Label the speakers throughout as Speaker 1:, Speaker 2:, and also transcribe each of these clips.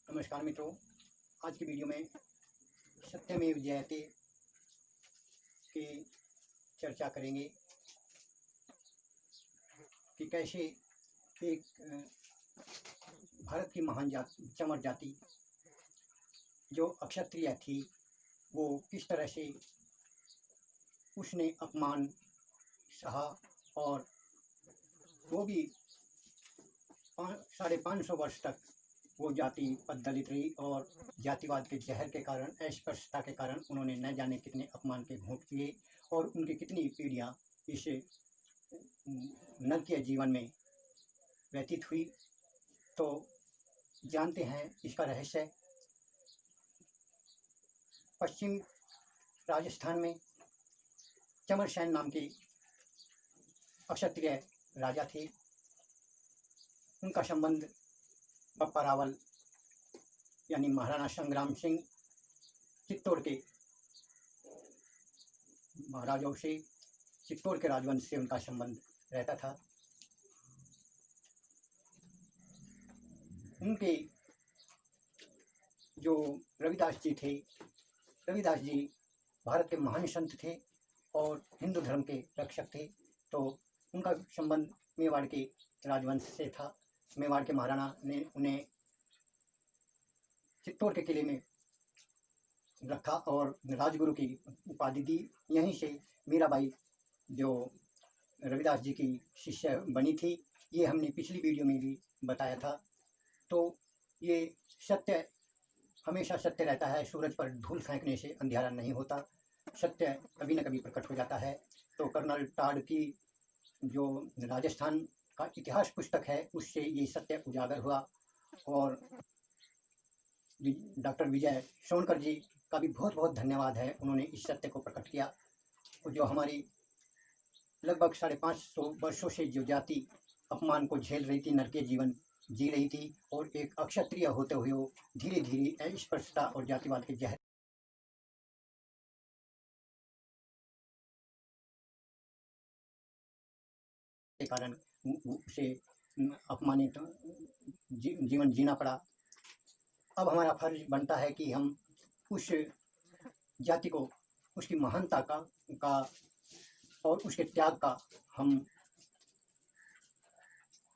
Speaker 1: नमस्कार मित्रों, आज की वीडियो में सत्यमेव जयते की चर्चा करेंगे कि कैसे एक भारत की महान चमर जाति जो अक्षत्रिय थी, वो किस तरह से उसने अपमान सहा और वो भी 550 वर्ष तक वो जाति दलित रही और जातिवाद के जहर के कारण, अस्पृश्यता के कारण उन्होंने न जाने कितने अपमान के घूंट किए और उनकी कितनी पीढ़ियाँ इस नरकीय जीवन में व्यतीत हुई। तो जानते हैं इसका रहस्य। पश्चिम राजस्थान में चमरसेन नाम के अक्षत्रिय राजा थे। उनका संबंध बप्पा रावल यानी महाराणा संग्राम सिंह चित्तौड़ के महाराजाओं से, चित्तौड़ के राजवंश से उनका संबंध रहता था। उनके जो रविदास जी थे, रविदास जी भारत के महान संत थे और हिंदू धर्म के रक्षक थे। तो उनका संबंध मेवाड़ के राजवंश से था। मेवाड़ के महाराणा ने उन्हें चित्तौड़ के किले में रखा और राजगुरु की उपाधि दी। यहीं से मीराबाई जो रविदास जी की शिष्य बनी थी, ये हमने पिछली वीडियो में भी बताया था। तो ये सत्य हमेशा सत्य रहता है। सूरज पर धूल फेंकने से अंधियारा नहीं होता, सत्य कभी न कभी प्रकट हो जाता है। तो कर्नल टॉड की जो राजस्थान का इतिहास पुस्तक है, उससे ये सत्य उजागर हुआ और डॉक्टर विजय सोनकर जी का भी बहुत बहुत धन्यवाद है। उन्होंने इस सत्य को प्रकट किया। जो हमारी लगभग 550 वर्षों से जो जाति अपमान को झेल रही थी, नरकीय जीवन जी रही थी और एक अक्षत्रिय होते हुए वो धीरे धीरे अस्पृश्यता और जातिवाद के जहर के कारण उसे अपमानित जीवन जीना पड़ा। अब हमारा फर्ज बनता है कि हम उस जाति को, उसकी महानता का और उसके त्याग का हम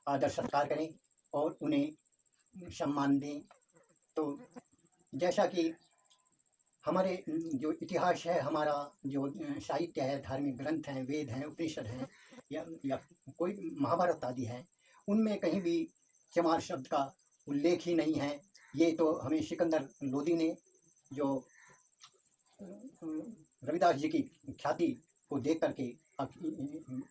Speaker 1: आदर सत्कार करें और उन्हें सम्मान दें। तो जैसा कि हमारे जो इतिहास है, हमारा जो साहित्य है, धार्मिक ग्रंथ हैं, वेद हैं, उपनिषद हैं या कोई महाभारत आदि है, उनमें कहीं भी चमार शब्द का उल्लेख ही नहीं है। ये तो हमें सिकंदर लोदी ने जो रविदास जी की ख्याति को देख करके,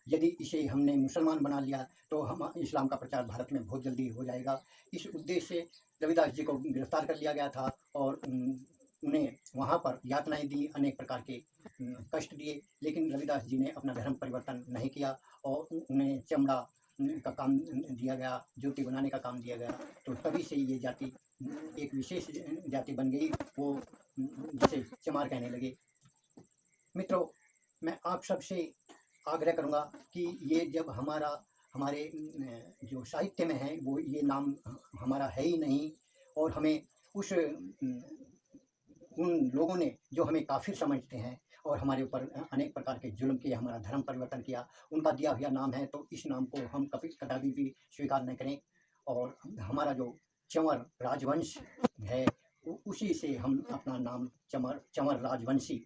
Speaker 1: यदि इसे हमने मुसलमान बना लिया तो हम इस्लाम का प्रचार भारत में बहुत जल्दी हो जाएगा, इस उद्देश्य से रविदास जी को गिरफ्तार कर लिया गया था और उन्हें वहाँ पर यातनाएं दी, अनेक प्रकार के कष्ट दिए। लेकिन रविदास जी ने अपना धर्म परिवर्तन नहीं किया और उन्हें चमड़ा का काम दिया गया, जूती बनाने का काम दिया गया। तो तभी से ये जाति एक विशेष जाति बन गई, वो जिसे चमार कहने लगे। मित्रों, मैं आप सबसे आग्रह करूँगा कि ये जब हमारे जो साहित्य में है, वो ये नाम हमारा है ही नहीं और हमें उन लोगों ने जो हमें काफिर समझते हैं और हमारे ऊपर अनेक प्रकार के जुल्म किए, हमारा धर्म परिवर्तन किया, उनका दिया हुआ नाम है, तो इस नाम को हम कभी भी स्वीकार नहीं करें। और हमारा जो चंवर राजवंश है, उसी से हम अपना नाम चंवर राजवंशी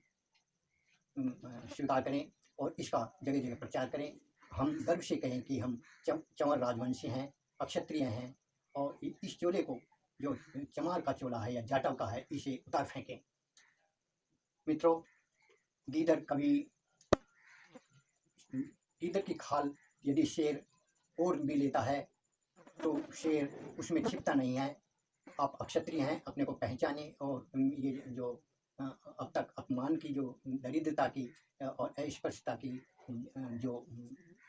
Speaker 1: स्वीकार करें और इसका जगह जगह प्रचार करें। हम गर्व से कहें कि हम चंवर राजवंशी हैं, अक्षत्रिय हैं और इस चोले को, जो चमार का चोला है या जाटव का है, इसे उतार फेंकें। मित्रों, गीदड़ की खाल यदि शेर और भी लेता है तो शेर उसमें छिपता नहीं है। आप अक्षत्रिय हैं, अपने को पहचाने और ये जो अब तक अपमान की, जो दरिद्रता की और अस्पृश्यता की जो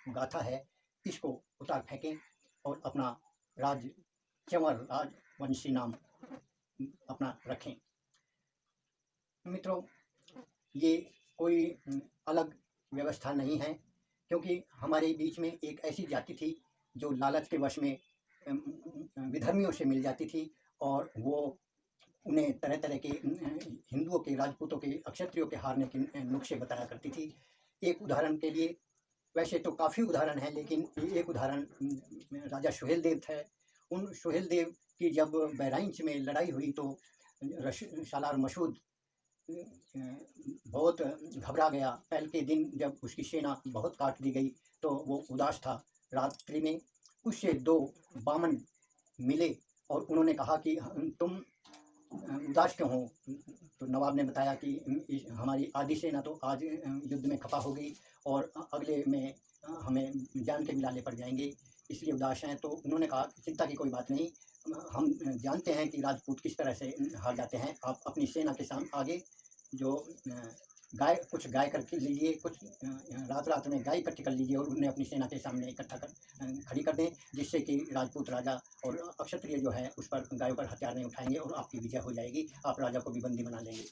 Speaker 1: गाथा है, इसको उतार फेंकें और अपना चंवर राजवंशी नाम अपना रखें। मित्रों, ये कोई अलग व्यवस्था नहीं है क्योंकि हमारे बीच में एक ऐसी जाति थी जो लालच के वश में विधर्मियों से मिल जाती थी और वो उन्हें तरह तरह के हिंदुओं के, राजपूतों के, क्षत्रियों के हारने के नुस्खे बताया करती थी। एक उदाहरण के लिए, वैसे तो काफ़ी उदाहरण हैं, लेकिन एक उदाहरण राजा सुहेलदेव थे। उन सुहेलदेव की जब बहराइच में लड़ाई हुई तो सालार मसूद बहुत घबरा गया। पहले के दिन जब उसकी सेना बहुत काट दी गई तो वो उदास था। रात्रि में उससे 2 बामन मिले और उन्होंने कहा कि तुम उदास क्यों हो? तो नवाब ने बताया कि हमारी आधी सेना तो आज युद्ध में खपा हो गई और अगले में हमें जान के भी लाले पड़ जाएंगे, इसलिए उदास हैं। तो उन्होंने कहा चिंता की कोई बात नहीं, हम जानते हैं कि राजपूत किस तरह से हार जाते हैं। आप अपनी सेना के सामने आगे जो कुछ गाय कर लीजिए, कुछ रात में गाय इकट्ठी कर लीजिए और उन्हें अपनी सेना के सामने इकट्ठा कर खड़ी कर दें, जिससे कि राजपूत राजा और क्षत्रिय जो है उस पर गायों पर हथियार नहीं उठाएंगे और आपकी विजय हो जाएगी, आप राजा को भी बंदी बना लेंगे।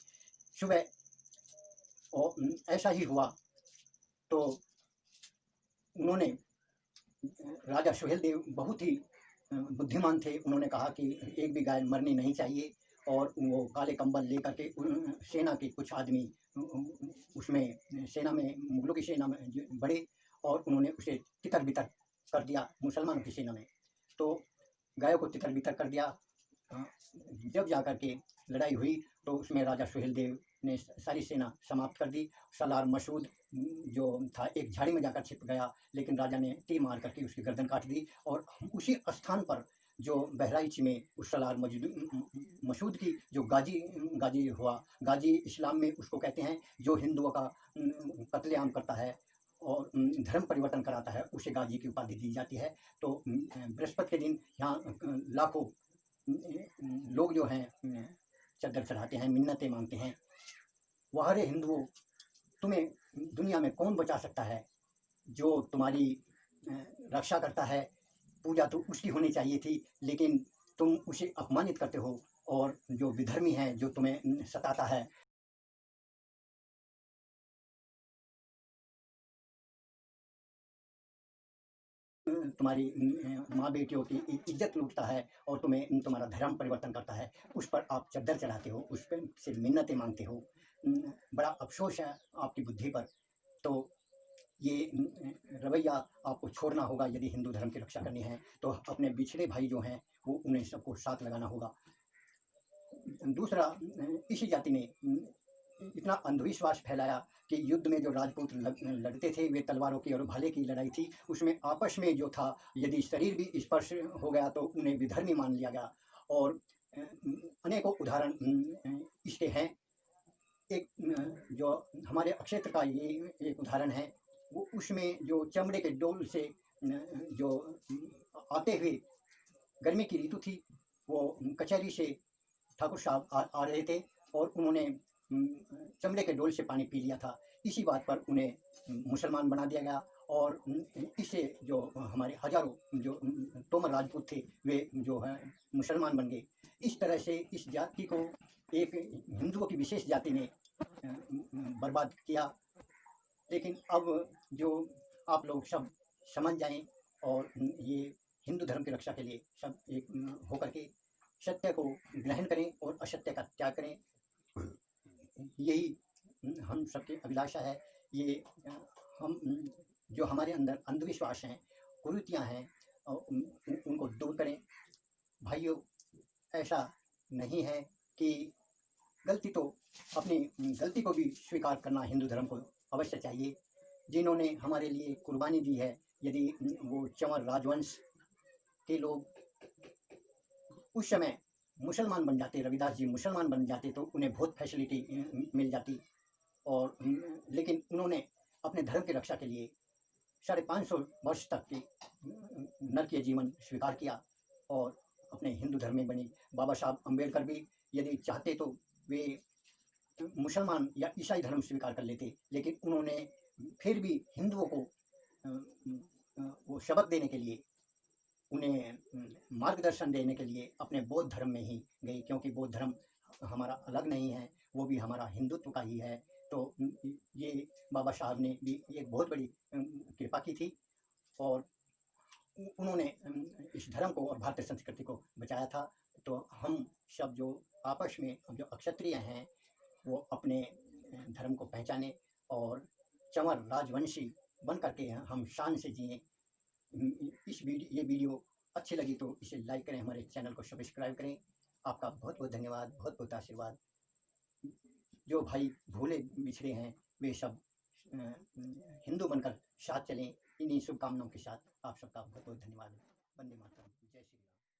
Speaker 1: सुबह और ऐसा ही हुआ। तो उन्होंने, राजा सुहेलदेव बहुत ही बुद्धिमान थे। उन्होंने कहा कि एक भी गाय मरनी नहीं चाहिए और वो काले कंबल लेकर के सेना के कुछ आदमी उसमें सेना में, मुगलों की सेना में बढ़े और उन्होंने उसे तितर बितर कर दिया मुसलमानों की सेना में। तो गायों को तितर बितर कर दिया। जब जाकर के लड़ाई हुई तो उसमें राजा सुहेलदेव ने सारी सेना समाप्त कर दी। सालार मसूद जो था एक झाड़ी में जाकर छिप गया, लेकिन राजा ने तीर मार करके उसकी गर्दन काट दी और उसी स्थान पर जो बहराइच में उस सालार मसूद की जो गाजी हुआ, गाजी इस्लाम में उसको कहते हैं जो हिंदुओं का कत्लेआम करता है और धर्म परिवर्तन कराता है, उसे गाजी की उपाधि दी जाती है। तो बृहस्पति के दिन यहाँ लाखों लोग जो हैं चद्दर चढ़ाते हैं, मिन्नतें मांगते हैं। वाहरे हिंदुओं, तुम्हें दुनिया में कौन बचा सकता है? जो तुम्हारी रक्षा करता है, पूजा तो उसकी होनी चाहिए थी, लेकिन तुम उसे अपमानित करते हो और जो विधर्मी है, जो तुम्हें सताता है, तुम्हारी माँ बेटियों की इज्जत लूटता है और तुम्हें तुम्हारा धर्म परिवर्तन करता है, उस पर आप चद्दर चढ़ाते हो, उस पर से मिन्नतें मांगते हो। बड़ा अफसोस है आपकी बुद्धि पर। तो ये रवैया आपको छोड़ना होगा। यदि हिंदू धर्म की रक्षा करनी है तो अपने बिछड़े भाई जो हैं वो उन्हें सबको साथ लगाना होगा। दूसरा, इसी जाति ने इतना अंधविश्वास फैलाया कि युद्ध में जो राजपूत लड़ते थे वे तलवारों की और भाले की लड़ाई थी, उसमें आपस में जो था यदि शरीर भी स्पर्श हो गया तो उन्हें विधर्मी मान लिया गया। और अनेकों उदाहरण इसके हैं। एक जो हमारे अक्षेत्र का ये एक उदाहरण है, वो उसमें जो चमड़े के डोल से जो आते हुए गर्मी की ऋतु थी, वो कचहरी से ठाकुर साहब आ रहे थे और उन्होंने चमड़े के डोल से पानी पी लिया था। इसी बात पर उन्हें मुसलमान बना दिया गया और इससे जो हमारे हजारों जो तोमर राजपूत थे वे जो है मुसलमान बन गए। इस तरह से इस जाति को एक हिंदुओं की विशेष जाति ने बर्बाद किया। लेकिन अब जो आप लोग सब समझ जाएं और ये हिंदू धर्म की रक्षा के लिए सब एक होकर के सत्य को ग्रहण करें और असत्य का त्याग करें, यही हम सबकी अभिलाषा है। ये हम जो हमारे अंदर अंधविश्वास हैं, कुरीतियाँ हैं, उनको दूर करें। भाइयों, ऐसा नहीं है कि गलती तो अपनी गलती को भी स्वीकार करना हिंदू धर्म को अवश्य चाहिए। जिन्होंने हमारे लिए कुर्बानी दी है, यदि वो चंवर राजवंश के लोग उस समय मुसलमान बन जाते, रविदास जी मुसलमान बन जाते तो उन्हें बहुत फैसिलिटी मिल जाती। और लेकिन उन्होंने अपने धर्म की रक्षा के लिए 550 वर्ष तक के नरकीय जीवन स्वीकार किया और अपने हिंदू धर्म में बनी। बाबा साहब अम्बेडकर भी यदि चाहते तो वे मुसलमान या ईसाई धर्म स्वीकार कर लेते, लेकिन उन्होंने फिर भी हिंदुओं को वो सबक देने के लिए, उन्हें मार्गदर्शन देने के लिए अपने बौद्ध धर्म में ही गए, क्योंकि बौद्ध धर्म हमारा अलग नहीं है, वो भी हमारा हिंदुत्व का ही है। तो ये बाबा साहब ने भी एक बहुत बड़ी कृपा की थी और उन्होंने इस धर्म को और भारतीय संस्कृति को बचाया था। तो हम सब जो आपस में जो अक्षत्रिय हैं वो अपने धर्म को पहचाने और चंवर राजवंशी बन करके हम शान से जिए। ये वीडियो अच्छी लगी तो इसे लाइक करें, हमारे चैनल को सब्सक्राइब करें। आपका बहुत बहुत धन्यवाद, बहुत बहुत आशीर्वाद। जो भाई भूले बिछड़े हैं वे सब हिंदू बनकर साथ चलें। इन्हीं शुभकामनाओं के साथ आप सबका बहुत बहुत धन्यवाद। वंदे मातरम।